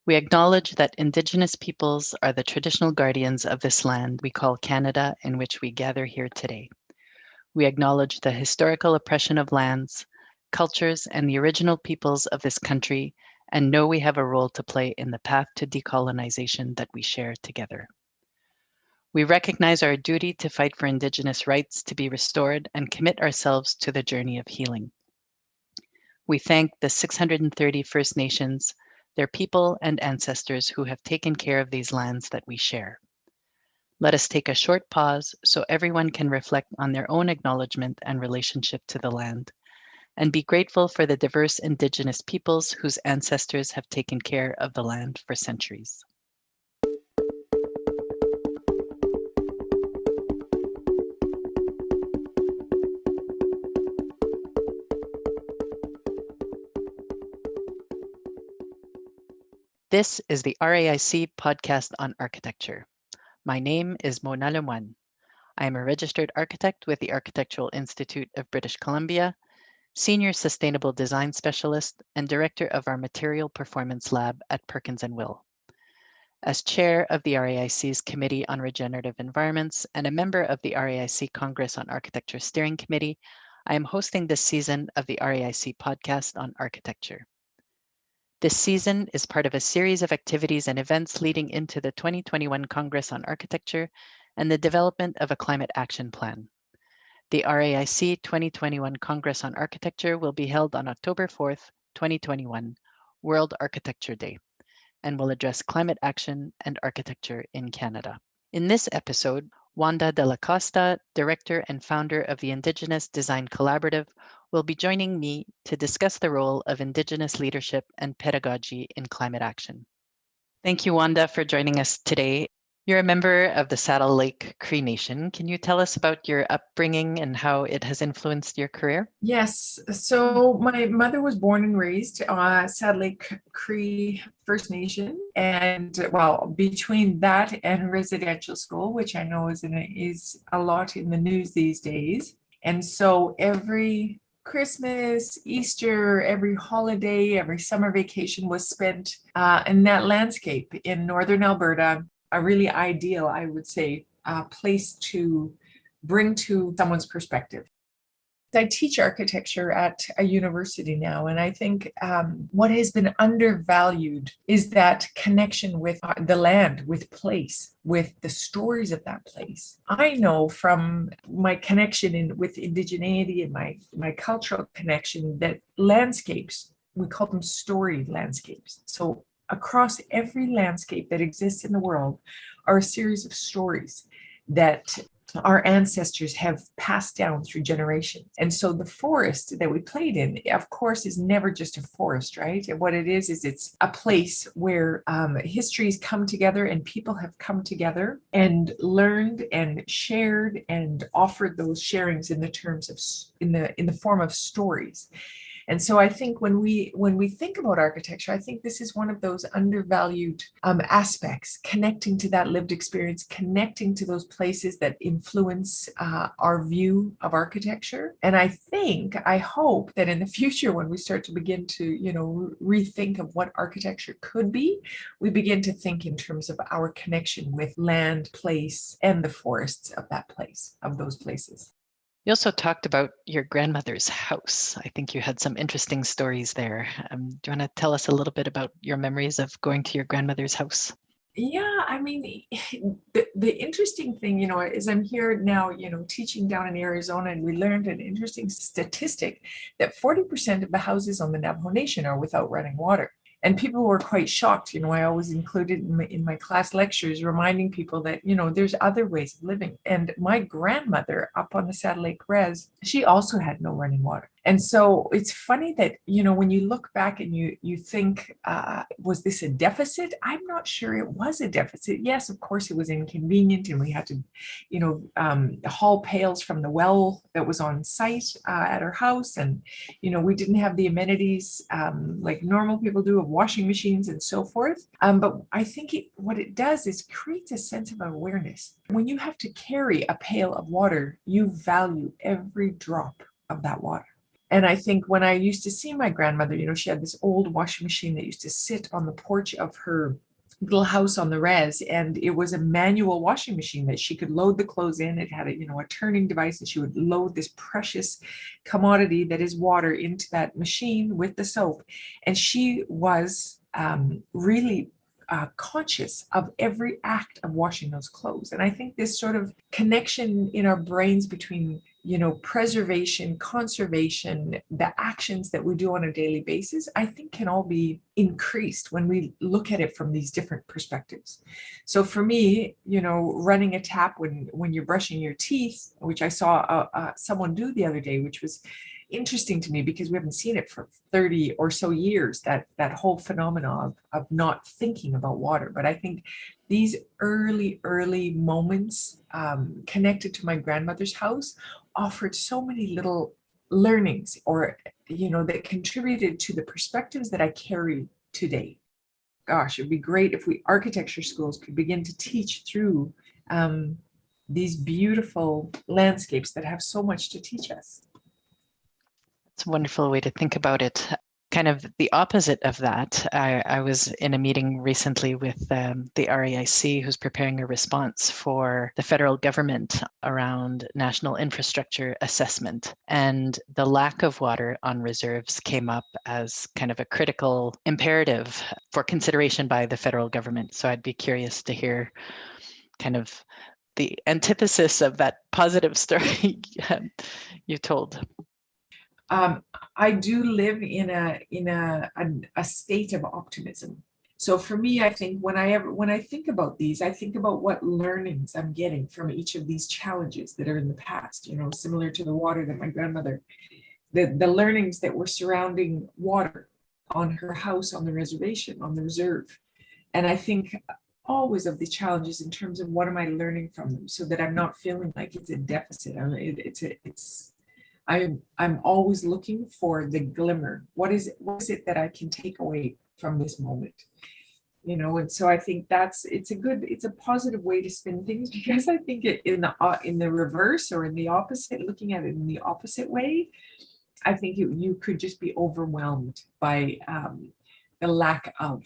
We acknowledge that Indigenous peoples are the traditional guardians of this land we call Canada, in which we gather here today. We acknowledge the historical oppression of lands, cultures, and the original peoples of this country, and know we have a role to play in the path to decolonization that we share together. We recognize our duty to fight for Indigenous rights to be restored and commit ourselves to the journey of healing. We thank the 630 First Nations, their people and ancestors who have taken care of these lands that we share. Let us take a short pause so everyone can reflect on their own acknowledgement and relationship to the land, and be grateful for the diverse Indigenous peoples whose ancestors have taken care of the land for centuries. This is the RAIC podcast on architecture. My name is Mona Lemoine. I am a registered architect with the Architectural Institute of British Columbia, Senior Sustainable Design Specialist, and Director of our Material Performance Lab at Perkins & Will. As Chair of the RAIC's Committee on Regenerative Environments and a member of the RAIC Congress on Architecture Steering Committee, I am hosting this season of the RAIC podcast on architecture. This season is part of a series of activities and events leading into the 2021 Congress on Architecture and the development of a climate action plan. The RAIC 2021 Congress on Architecture will be held on October 4th, 2021, World Architecture Day, and will address climate action and architecture in Canada. In this episode, Wanda Dalla Costa, Director and Founder of the Indigenous Design Collaborative, will be joining me to discuss the role of Indigenous leadership and pedagogy in climate action. Thank you, Wanda, for joining us today. You're a member of the Saddle Lake Cree Nation. Can you tell us about your upbringing and how it has influenced your career? Yes. So my mother was born and raised Saddle Lake Cree First Nation, and between that and residential school, which I know is a lot in the news these days, and so every Christmas, Easter, every holiday, every summer vacation was spent in that landscape in northern Alberta. A really ideal, I would say, place to bring to someone's perspective. I teach architecture at a university now, and I think what has been undervalued is that connection with the land, with place, with the stories of that place. I know from my connection with indigeneity and my cultural connection that landscapes, we call them storied landscapes. So across every landscape that exists in the world are a series of stories that our ancestors have passed down through generations. And so the forest that we played in, of course, is never just a forest, right? And what it is it's a place where histories come together and people have come together and learned and shared and offered those sharings in the terms of in the form of stories. And so I think when we think about architecture, I think this is one of those undervalued aspects, connecting to that lived experience, connecting to those places that influence our view of architecture. And I hope that in the future, when we start to begin to, rethink of what architecture could be, we begin to think in terms of our connection with land, place, and the forests of that place, of those places. You also talked about your grandmother's house. I think you had some interesting stories there. Do you want to tell us a little bit about your memories of going to your grandmother's house? Yeah, I mean, the interesting thing, is I'm here now, teaching down in Arizona, and we learned an interesting statistic that 40% of the houses on the Navajo Nation are without running water. And people were quite shocked. I always included in my class lectures, reminding people that, there's other ways of living. And my grandmother up on the Saddle Lake Res, she also had no running water. And so it's funny that, when you look back and you think, was this a deficit? I'm not sure it was a deficit. Yes, of course, it was inconvenient, and we had to, haul pails from the well that was on site at our house. And, we didn't have the amenities like normal people do of washing machines and so forth. But I think what it does is creates a sense of awareness. When you have to carry a pail of water, you value every drop of that water. And I think when I used to see my grandmother, she had this old washing machine that used to sit on the porch of her little house on the res, and it was a manual washing machine that she could load the clothes in. It had a turning device, and she would load this precious commodity that is water into that machine with the soap. And she was really conscious of every act of washing those clothes. And I think this sort of connection in our brains between preservation, conservation, the actions that we do on a daily basis, I think can all be increased when we look at it from these different perspectives. So for me, running a tap when you're brushing your teeth, which I saw someone do the other day, which was interesting to me because we haven't seen it for 30 or so years, that whole phenomenon of not thinking about water. But I think these early moments connected to my grandmother's house offered so many little learnings, or that contributed to the perspectives that I carry today. Gosh, it'd be great if we architecture schools could begin to teach through these beautiful landscapes that have so much to teach us. It's a wonderful way to think about it. Kind of the opposite of that, I was in a meeting recently with the RAIC, who's preparing a response for the federal government around national infrastructure assessment. And the lack of water on reserves came up as kind of a critical imperative for consideration by the federal government. So I'd be curious to hear kind of the antithesis of that positive story you told. I do live in a state of optimism. So for me, I think when I think about these, I think about what learnings I'm getting from each of these challenges that are in the past. Similar to the water that my grandmother, the learnings that were surrounding water on her house, on the reservation, on the reserve, and I think always of the challenges in terms of what am I learning from them, so that I'm not feeling like it's a deficit. I'm always looking for the glimmer. What is it that I can take away from this moment? And so I think it's a positive way to spin things, because I think in the reverse, or in the opposite, looking at it in the opposite way, I think you could just be overwhelmed by the lack of.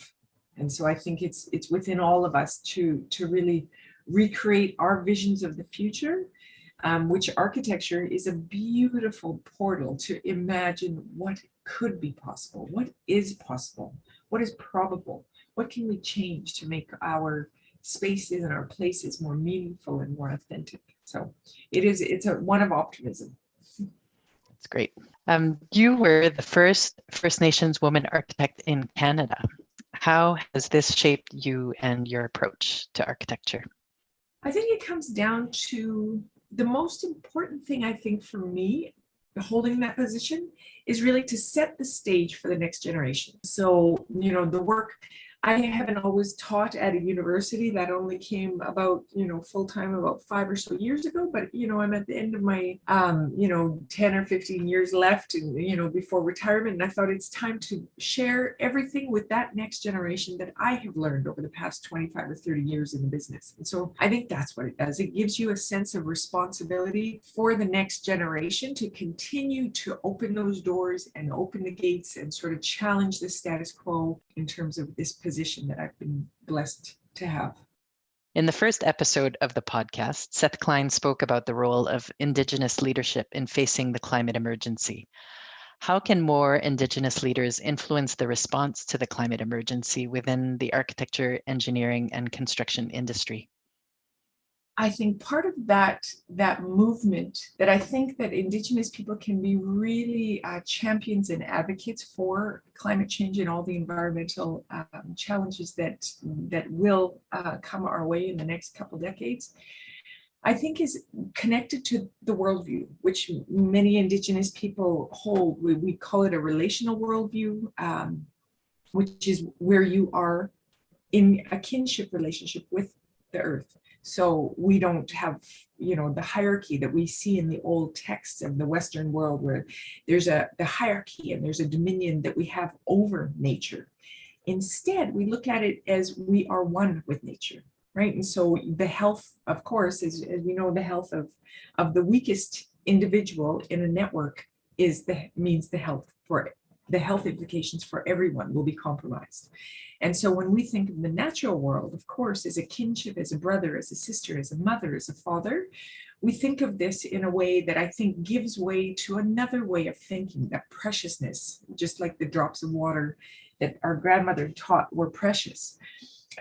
And so I think it's within all of us to really recreate our visions of the future. Which architecture is a beautiful portal to imagine what could be possible, what is possible, what is probable, what can we change to make our spaces and our places more meaningful and more authentic. So it's one of optimism. That's great. You were the first First Nations woman architect in Canada. How has this shaped you and your approach to architecture? I think it comes down to the most important thing, I think, for me, holding that position, is really to set the stage for the next generation. So, the work, I haven't always taught at a university. That only came about, full-time about 5 or so years ago. But, I'm at the end of my, 10 or 15 years left, and, before retirement. And I thought it's time to share everything with that next generation that I have learned over the past 25 or 30 years in the business. And so I think that's what it does. It gives you a sense of responsibility for the next generation to continue to open those doors and open the gates and sort of challenge the status quo in terms of this position that I've been blessed to have. In the first episode of the podcast, Seth Klein spoke about the role of Indigenous leadership in facing the climate emergency. How can more Indigenous leaders influence the response to the climate emergency within the architecture, engineering, and construction industry? I think part of that movement, that I think that Indigenous people can be really champions and advocates for climate change and all the environmental challenges that will come our way in the next couple decades, I think is connected to the worldview, which many Indigenous people hold. We call it a relational worldview, which is where you are in a kinship relationship with the earth. So we don't have, the hierarchy that we see in the old texts of the Western world, where there's the hierarchy and there's a dominion that we have over nature. Instead, we look at it as we are one with nature, right? And so the health, of course, as we know, the health of the weakest individual in a network means the health implications for everyone will be compromised. And so when we think of the natural world, of course, as a kinship, as a brother, as a sister, as a mother, as a father, we think of this in a way that I think gives way to another way of thinking, that preciousness, just like the drops of water that our grandmother taught were precious,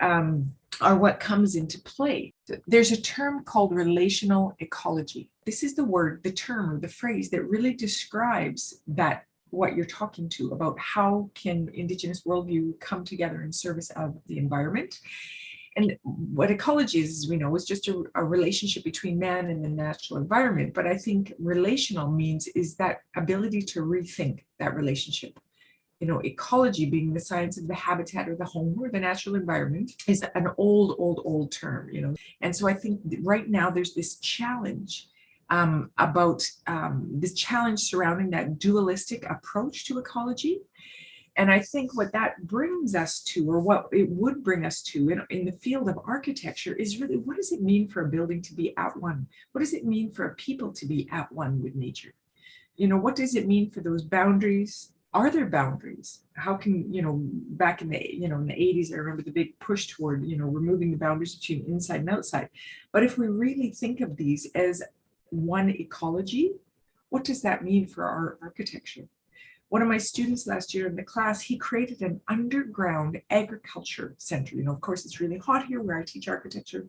are what comes into play. There's a term called relational ecology. This is the word, the term, or the phrase that really describes that, what you're talking to about how can Indigenous worldview come together in service of the environment. And what ecology is, as we know, is just a relationship between man and the natural environment. But I think relational means is that ability to rethink that relationship. You know, ecology being the science of the habitat or the home or the natural environment is an old term, you know. And so I think right now there's this challenge about this challenge surrounding that dualistic approach to ecology. And I think what that brings us to, or what it would bring us to in the field of architecture, is really, what does it mean for a building to be at one? What does it mean for a people to be at one with nature? You know, what does it mean for those boundaries? Are there boundaries? How can, you know, back in the, you know, in the 80s, I remember the big push toward, you know, removing the boundaries between inside and outside. But if we really think of these as one ecology, what does that mean for our architecture? One of my students last year in the class, he created an underground agriculture center. You know, of course, it's really hot here where I teach architecture.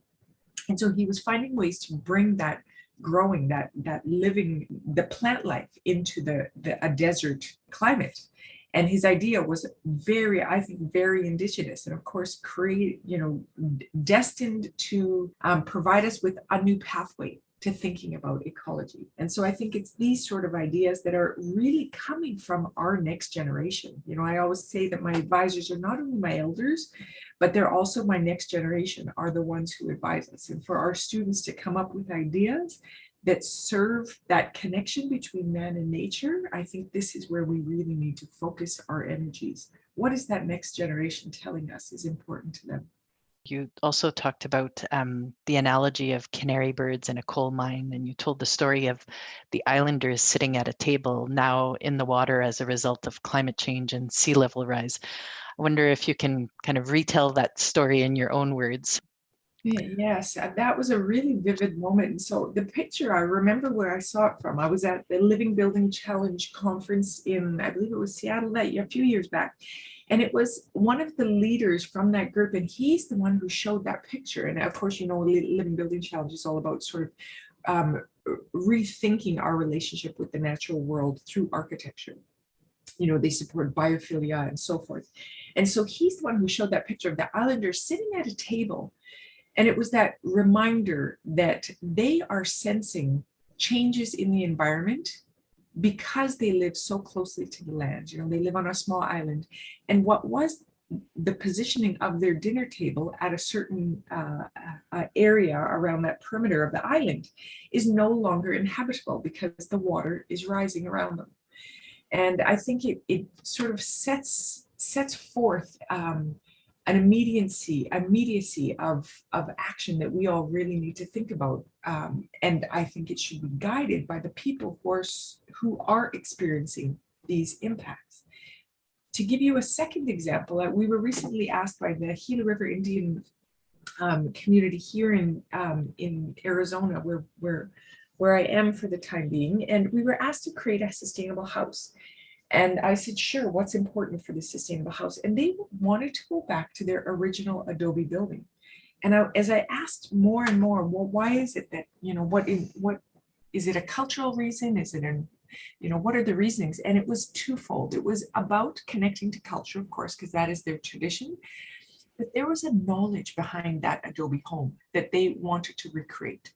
And so he was finding ways to bring that growing, that living, the plant life into a desert climate. And his idea was very, I think, very Indigenous, and of course, destined to provide us with a new pathway to thinking about ecology. And so I think it's these sort of ideas that are really coming from our next generation. You know, I always say that my advisors are not only my elders, but they're also my next generation, are the ones who advise us. And for our students to come up with ideas that serve that connection between man and nature, I think this is where we really need to focus our energies. What is that next generation telling us is important to them? You also talked about the analogy of canary birds in a coal mine, and you told the story of the islanders sitting at a table now in the water as a result of climate change and sea level rise. I wonder if you can kind of retell that story in your own words. Yes, that was a really vivid moment. So the picture, I remember where I saw it from. I was at the Living Building Challenge conference in, I believe it was Seattle, a few years back. And it was one of the leaders from that group, and he's the one who showed that picture. And of course, you know, Living Building Challenge is all about sort of rethinking our relationship with the natural world through architecture. You know, they support biophilia and so forth. And so he's the one who showed that picture of the islanders sitting at a table. And it was that reminder that they are sensing changes in the environment because they live so closely to the land. You know, they live on a small island. And what was the positioning of their dinner table at a certain area around that perimeter of the island is no longer inhabitable because the water is rising around them. And I think it sort of sets forth an immediacy of action that we all really need to think about. And I think it should be guided by the people who are experiencing these impacts. To give you a second example, we were recently asked by the Gila River Indian community here in Arizona, where I am for the time being, and we were asked to create a sustainable house. And I said, sure, what's important for the sustainable house? And they wanted to go back to their original adobe building. And as I asked more and more, well, why is it that, you know, what is it a cultural reason? Is it what are the reasonings? And it was twofold. It was about connecting to culture, of course, because that is their tradition. But there was a knowledge behind that adobe home that they wanted to recreate.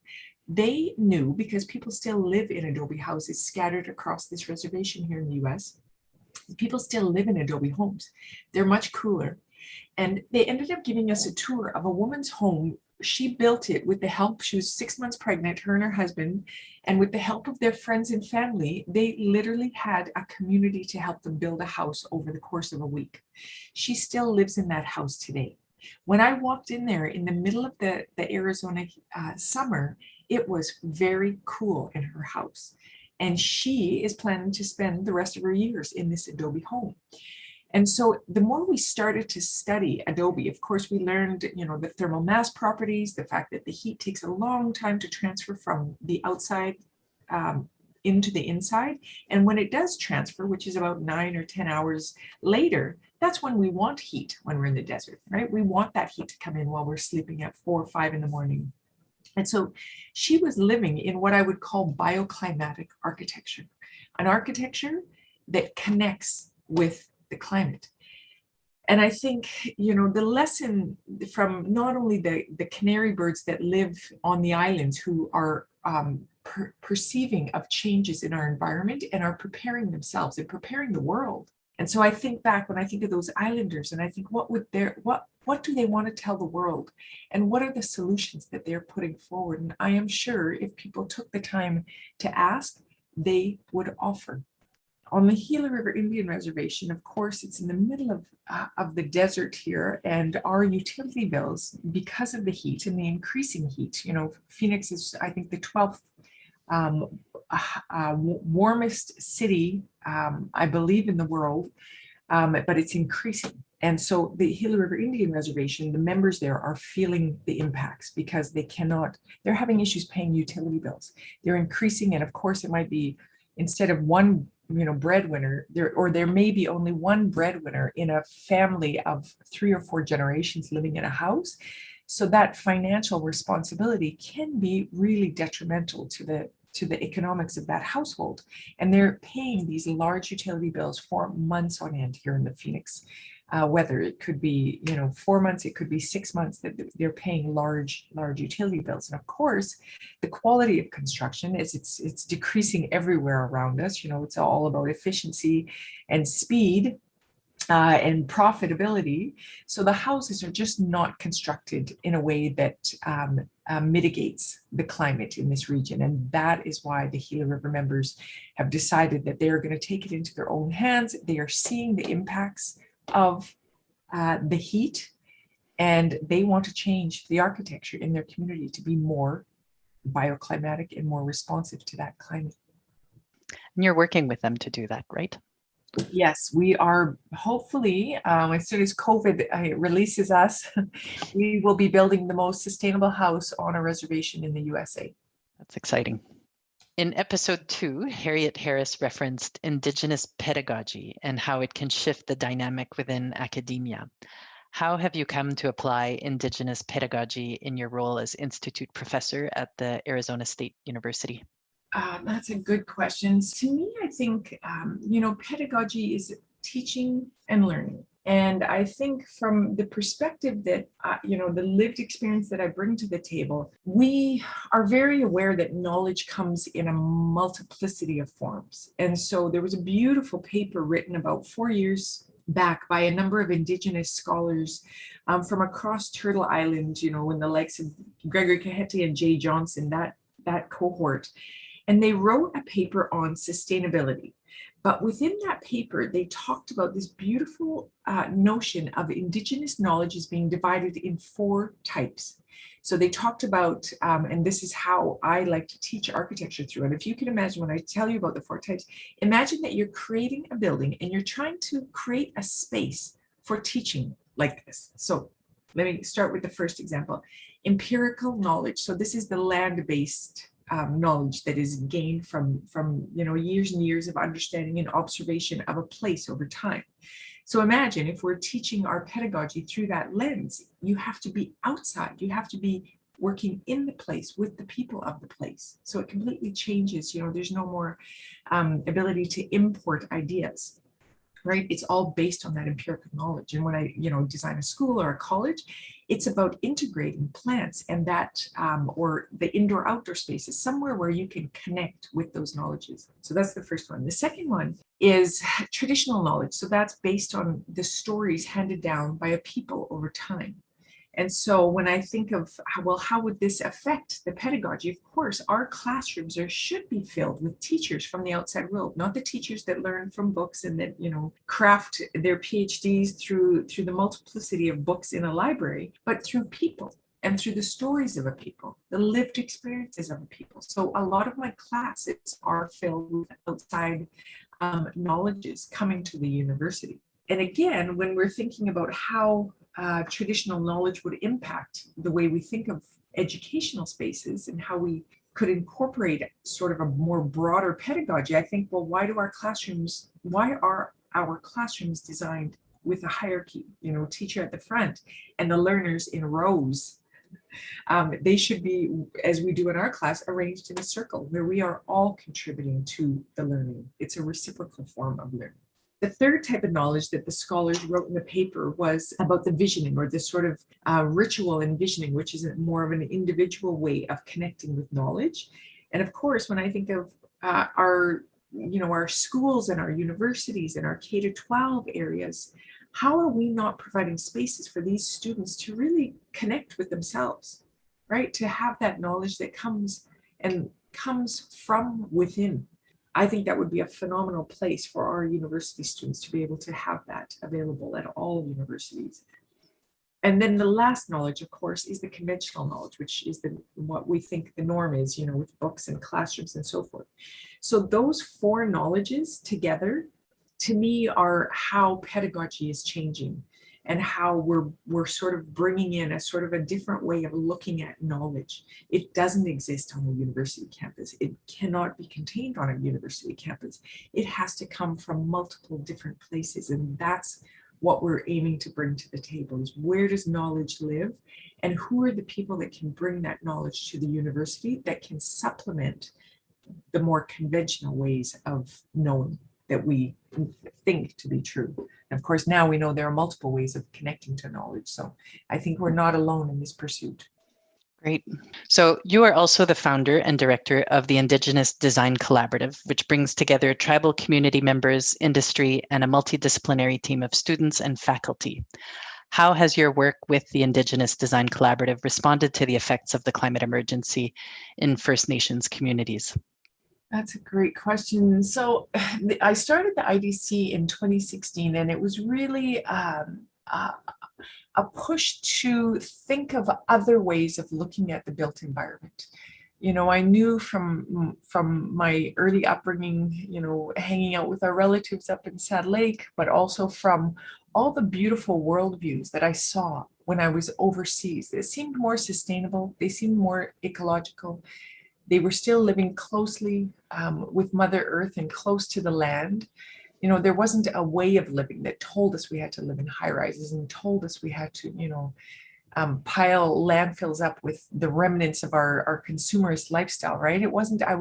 They knew, because people still live in adobe houses scattered across this reservation here in the US, people still live in adobe homes. They're much cooler. And they ended up giving us a tour of a woman's home. She built it with the help, she was 6 months pregnant, her and her husband, and with the help of their friends and family, they literally had a community to help them build a house over the course of a week. She still lives in that house today. When I walked in there in the middle of the Arizona summer, it was very cool in her house. And she is planning to spend the rest of her years in this adobe home. And so the more we started to study adobe, of course, we learned, the thermal mass properties, the fact that the heat takes a long time to transfer from the outside into the inside. And when it does transfer, which is about 9 or 10 hours later, that's when we want heat when we're in the desert, right? We want that heat to come in while we're sleeping at 4 or 5 in the morning. And so she was living in what I would call bioclimatic architecture, an architecture that connects with the climate. And I think, the lesson from not only the canary birds that live on the islands who are perceiving of changes in our environment and are preparing themselves and preparing the world. And so I think back when I think of those islanders and I think what do they want to tell the world and what are the solutions that they're putting forward? And I am sure if people took the time to ask, they would offer. On the Gila River Indian Reservation, of course, it's in the middle of the desert here, and our utility bills, because of the heat and the increasing heat, Phoenix is, I think, the 12th warmest city, I believe, in the world, but it's increasing. And so the Gila River Indian Reservation, the members there are feeling the impacts because they're having issues paying utility bills. They're increasing, and of course, it might be instead of one breadwinner, there may be only one breadwinner in a family of 3 or 4 generations living in a house. So that financial responsibility can be really detrimental to the economics of that household. And they're paying these large utility bills for months on end here in the Phoenix weather. It could be 4 months, it could be 6 months that they're paying large utility bills. And of course, the quality of construction is it's decreasing everywhere around us. It's all about efficiency and speed and profitability. So the houses are just not constructed in a way that mitigates the climate in this region. And that is why the Gila River members have decided that they're going to take it into their own hands. They are seeing the impacts of the heat, and they want to change the architecture in their community to be more bioclimatic and more responsive to that climate. And you're working with them to do that, right? Yes, we are hopefully, as soon as COVID releases us, we will be building the most sustainable house on a reservation in the USA. That's exciting. In episode 2, Harriet Harris referenced Indigenous pedagogy and how it can shift the dynamic within academia. How have you come to apply Indigenous pedagogy in your role as Institute Professor at the Arizona State University? That's a good question. To me, I think, pedagogy is teaching and learning. And I think from the perspective that, the lived experience that I bring to the table, we are very aware that knowledge comes in a multiplicity of forms. And so there was a beautiful paper written about 4 years back by a number of Indigenous scholars from across Turtle Island, in the likes of Gregory Kahete and Jay Johnson, that cohort. And they wrote a paper on sustainability. But within that paper, they talked about this beautiful notion of Indigenous knowledge as being divided in 4 types. So they talked about, and this is how I like to teach architecture through it. If you can imagine when I tell you about the 4 types, imagine that you're creating a building and you're trying to create a space for teaching like this. So let me start with the first example, empirical knowledge. So this is the land-based knowledge that is gained from years and years of understanding and observation of a place over time. So imagine if we're teaching our pedagogy through that lens, you have to be outside, you have to be working in the place with the people of the place. So it completely changes, there's no more ability to import ideas. Right? It's all based on that empirical knowledge. And when I, design a school or a college, it's about integrating plants and that, or the indoor outdoor spaces, somewhere where you can connect with those knowledges. So that's the first one. The second one is traditional knowledge. So that's based on the stories handed down by a people over time. And so when I think of, how would this affect the pedagogy? Of course, our classrooms should be filled with teachers from the outside world, not the teachers that learn from books and that, craft their PhDs through the multiplicity of books in a library, but through people. and through the stories of a people, the lived experiences of a people. So a lot of my classes are filled with outside knowledges coming to the university. And again, when we're thinking about how traditional knowledge would impact the way we think of educational spaces and how we could incorporate sort of a more broader pedagogy, I think, well, why are our classrooms designed with a hierarchy, teacher at the front and the learners in rows? They should be, as we do in our class, arranged in a circle where we are all contributing to the learning. It's a reciprocal form of learning. The third type of knowledge that the scholars wrote in the paper was about the visioning, or this sort of ritual envisioning, which is more of an individual way of connecting with knowledge. And of course, when I think of our schools and our universities and our K-12 areas, how are we not providing spaces for these students to really connect with themselves, right? To have that knowledge that comes from within. I think that would be a phenomenal place for our university students to be able to have that available at all universities. And then the last knowledge, of course, is the conventional knowledge, which is what we think the norm is, with books and classrooms and so forth. So those four knowledges together, to me, are how pedagogy is changing and how we're sort of bringing in a sort of a different way of looking at knowledge. It doesn't exist on a university campus. It cannot be contained on a university campus. It has to come from multiple different places, and that's what we're aiming to bring to the table, is where does knowledge live and who are the people that can bring that knowledge to the university that can supplement the more conventional ways of knowing that we think to be true. And of course, now we know there are multiple ways of connecting to knowledge. So I think we're not alone in this pursuit. Great. So you are also the founder and director of the Indigenous Design Collaborative, which brings together tribal community members, industry, and a multidisciplinary team of students and faculty. How has your work with the Indigenous Design Collaborative responded to the effects of the climate emergency in First Nations communities? That's a great question. So I started the IDC in 2016, and it was really a push to think of other ways of looking at the built environment. I knew from my early upbringing, hanging out with our relatives up in Sad Lake, but also from all the beautiful worldviews that I saw when I was overseas. They seemed more sustainable. They seemed more ecological. They were still living closely with Mother Earth and close to the land. There wasn't a way of living that told us we had to live in high rises and told us we had to, pile landfills up with the remnants of our consumerist lifestyle, right? It wasn't, I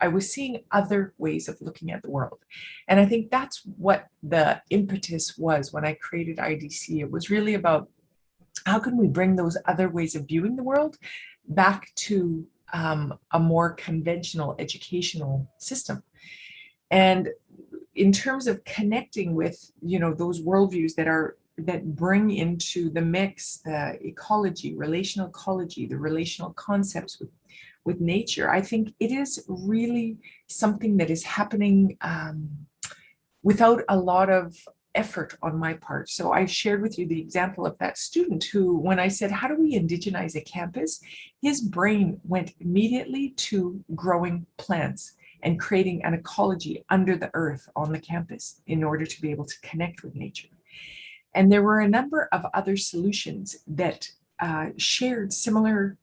was seeing other ways of looking at the world. And I think that's what the impetus was when I created IDC. It was really about how can we bring those other ways of viewing the world back to a more conventional educational system. And in terms of connecting with, those worldviews that bring into the mix the ecology, relational ecology, the relational concepts with nature, I think it is really something that is happening without a lot of effort on my part. So I shared with you the example of that student who, when I said, how do we indigenize a campus? His brain went immediately to growing plants and creating an ecology under the earth on the campus in order to be able to connect with nature. And there were a number of other solutions that shared similar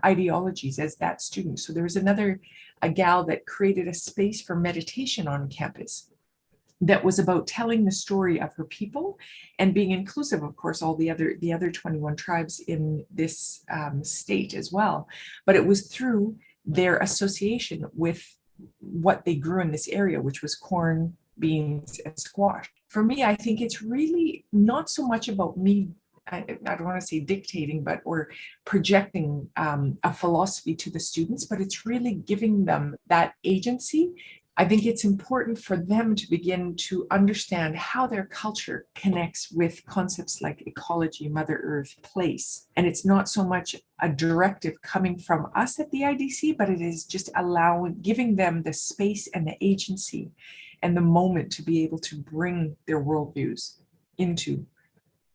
ideologies as that student. So there was a gal that created a space for meditation on campus that was about telling the story of her people and being inclusive, of course, all the other 21 tribes in this state as well. But it was through their association with what they grew in this area, which was corn, beans, and squash. For me, I think it's really not so much about me, I don't want to say dictating, or projecting a philosophy to the students, but it's really giving them that agency. I think it's important for them to begin to understand how their culture connects with concepts like ecology, Mother Earth, place. And it's not so much a directive coming from us at the IDC, but it is just giving them the space and the agency and the moment to be able to bring their worldviews into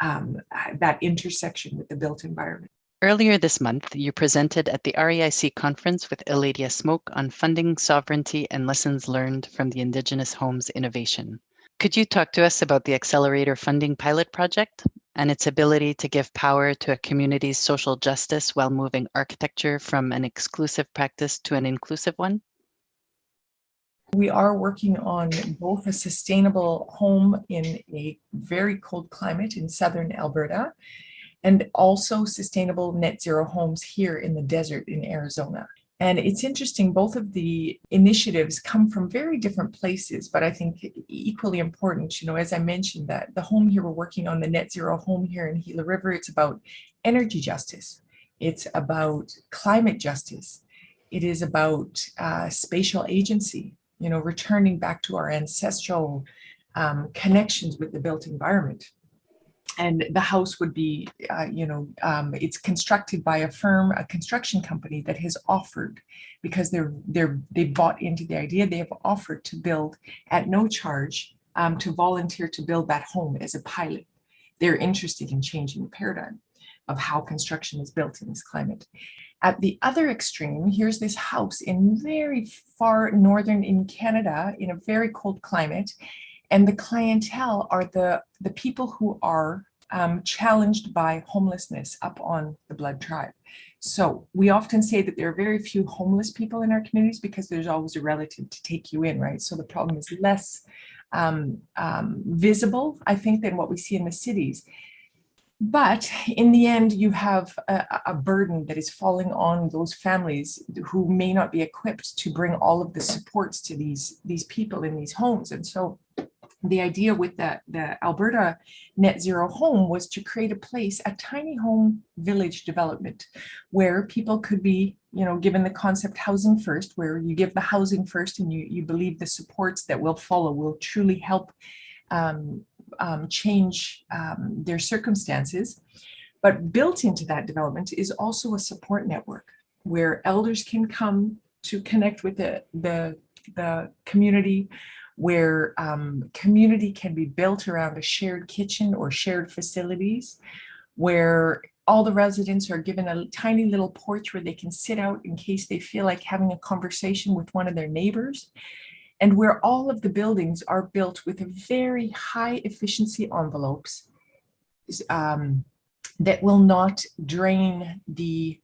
that intersection with the built environment. Earlier this month, you presented at the RAIC Conference with Eladia Smoke on funding sovereignty and lessons learned from the Indigenous Homes Innovation. Could you talk to us about the Accelerator Funding Pilot Project and its ability to give power to a community's social justice while moving architecture from an exclusive practice to an inclusive one? We are working on both a sustainable home in a very cold climate in southern Alberta and also sustainable net zero homes here in the desert in Arizona. And it's interesting, both of the initiatives come from very different places, but I think equally important, as I mentioned, that the home here, we're working on the net zero home here in Gila River. It's about energy justice. It's about climate justice. It is about spatial agency, returning back to our ancestral connections with the built environment. And the house would be, it's constructed by a construction company that has offered, because they bought into the idea, they have offered to build at no charge, to volunteer to build that home as a pilot. They're interested in changing the paradigm of how construction is built in this climate. At the other extreme, here's this house in very far northern in Canada in a very cold climate. And the clientele are the people who are challenged by homelessness up on the Blood Tribe. So we often say that there are very few homeless people in our communities because there's always a relative to take you in, right? So the problem is less visible, I think, than what we see in the cities. But in the end, you have a burden that is falling on those families who may not be equipped to bring all of the supports to these people in these homes. And so the idea with the Alberta Net Zero Home was to create a place, a tiny home village development, where people could be, given the concept housing first, where you give the housing first and you believe the supports that will follow will truly help change their circumstances. But built into that development is also a support network where elders can come to connect with the community, where community can be built around a shared kitchen or shared facilities, where all the residents are given a tiny little porch where they can sit out in case they feel like having a conversation with one of their neighbors, and where all of the buildings are built with very high efficiency envelopes that will not drain the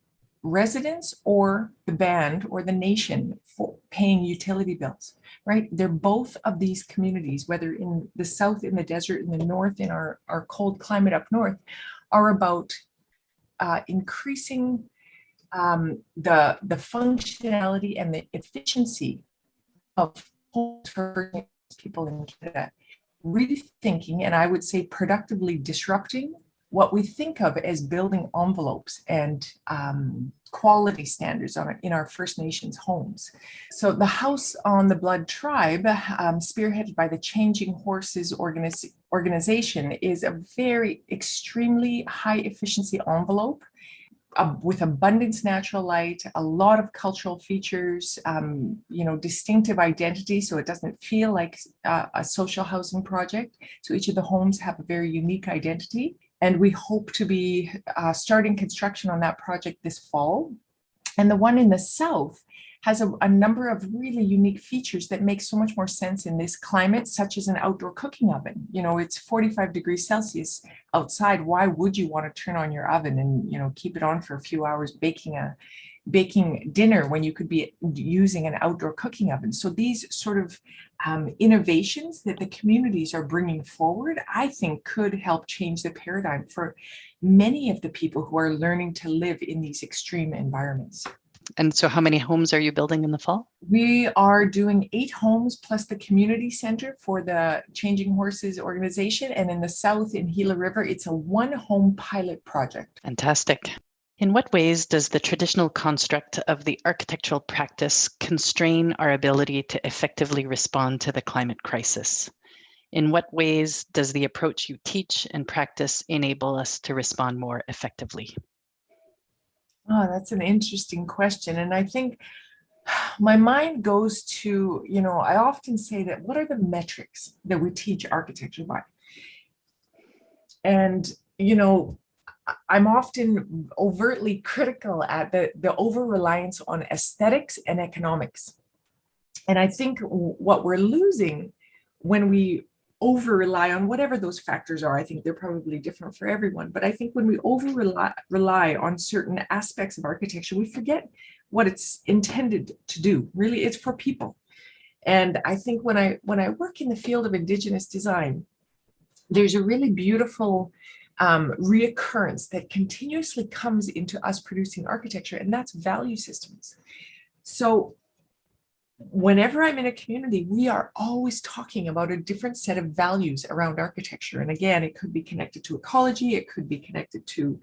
residents or the band or the nation for paying utility bills, right? They're both of these communities, whether in the south, in the desert, in the north, in our cold climate up north, are about increasing the functionality and the efficiency of homes for people in Canada, rethinking, and I would say productively disrupting what we think of as building envelopes and quality standards in our First Nations homes. So the house on the Blood Tribe, spearheaded by the Changing Horses organization, is a very extremely high efficiency envelope with abundance natural light, a lot of cultural features, distinctive identity, so it doesn't feel like a social housing project. So each of the homes have a very unique identity. And we hope to be starting construction on that project this fall. And the one in the south has a number of really unique features that make so much more sense in this climate, such as an outdoor cooking oven. It's 45 degrees Celsius outside. Why would you want to turn on your oven and, keep it on for a few hours baking dinner when you could be using an outdoor cooking oven? So these sort of innovations that the communities are bringing forward, I think could help change the paradigm for many of the people who are learning to live in these extreme environments. And so how many homes are you building in the fall? We are doing 8 homes plus the community center for the Changing Horses organization. And in the south, in Gila River, it's a 1-home pilot project. Fantastic. In what ways does the traditional construct of the architectural practice constrain our ability to effectively respond to the climate crisis? In what ways does the approach you teach and practice enable us to respond more effectively? Oh, that's an interesting question. And I think my mind goes to, I often say that what are the metrics that we teach architecture by? And, I'm often overtly critical at the over-reliance on aesthetics and economics. And I think what we're losing when we over-rely on whatever those factors are, I think they're probably different for everyone, but I think when we over-rely on certain aspects of architecture, we forget what it's intended to do. Really, it's for people. And I think when I work in the field of Indigenous design, there's a really beautiful reoccurrence that continuously comes into us producing architecture, and that's value systems. So whenever I'm in a community, we are always talking about a different set of values around architecture. And again, it could be connected to ecology, it could be connected to,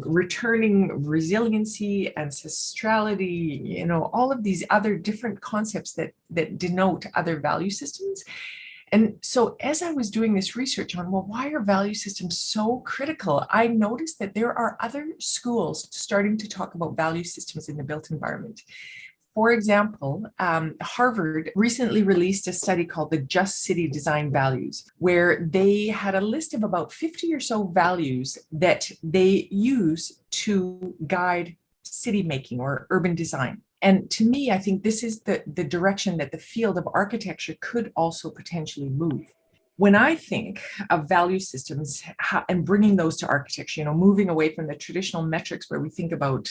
returning resiliency, ancestrality, all of these other different concepts that denote other value systems. And so as I was doing this research on, well, why are value systems so critical? I noticed that there are other schools starting to talk about value systems in the built environment. For example, Harvard recently released a study called the Just City Design Values, where they had a list of about 50 or so values that they use to guide city making or urban design. And to me, I think this is the direction that the field of architecture could also potentially move. When I think of value systems and bringing those to architecture, moving away from the traditional metrics where we think about,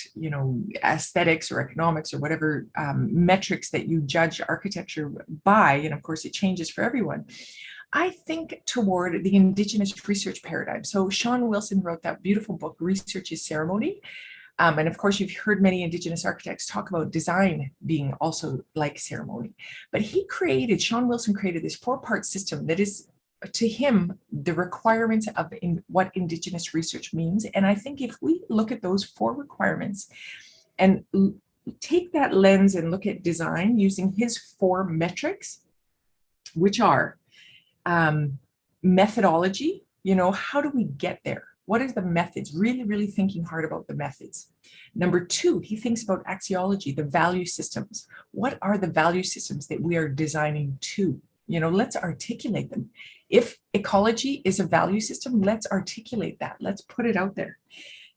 aesthetics or economics or whatever metrics that you judge architecture by, and of course it changes for everyone, I think toward the Indigenous research paradigm. So Sean Wilson wrote that beautiful book, Research is Ceremony. And of course, you've heard many Indigenous architects talk about design being also like ceremony. But Sean Wilson created this 4-part system that is, to him, the requirements of what Indigenous research means. And I think if we look at those 4 requirements and take that lens and look at design using his 4 metrics, which are methodology, how do we get there? What are the methods? Really, really thinking hard about the methods. Number 2, he thinks about axiology, the value systems. What are the value systems that we are designing to? Let's articulate them. If ecology is a value system, let's articulate that. Let's put it out there.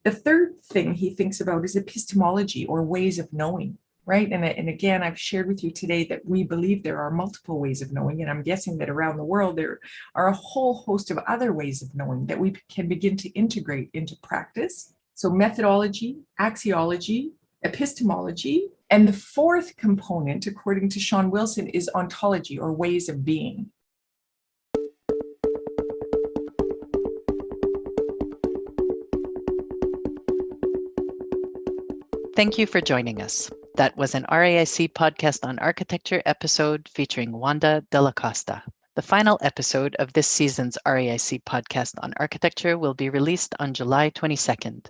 The third thing he thinks about is epistemology, or ways of knowing. Right. And again, I've shared with you today that we believe there are multiple ways of knowing. And I'm guessing that around the world, there are a whole host of other ways of knowing that we can begin to integrate into practice. So methodology, axiology, epistemology. And the 4th component, according to Sean Wilson, is ontology, or ways of being. Thank you for joining us. That was an RAIC podcast on architecture episode featuring Wanda Dalla Costa. The final episode of this season's RAIC podcast on architecture will be released on July 22nd.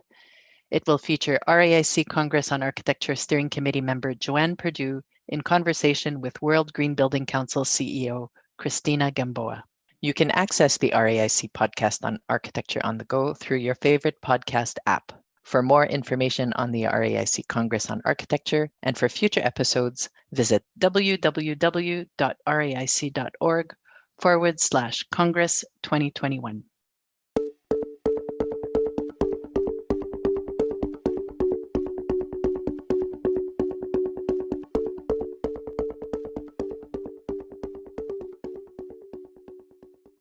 It will feature RAIC Congress on Architecture Steering Committee member Joanne Perdue in conversation with World Green Building Council CEO Christina Gamboa. You can access the RAIC podcast on architecture on the go through your favorite podcast app. For more information on the RAIC Congress on Architecture and for future episodes, visit www.raic.org/Congress 2021.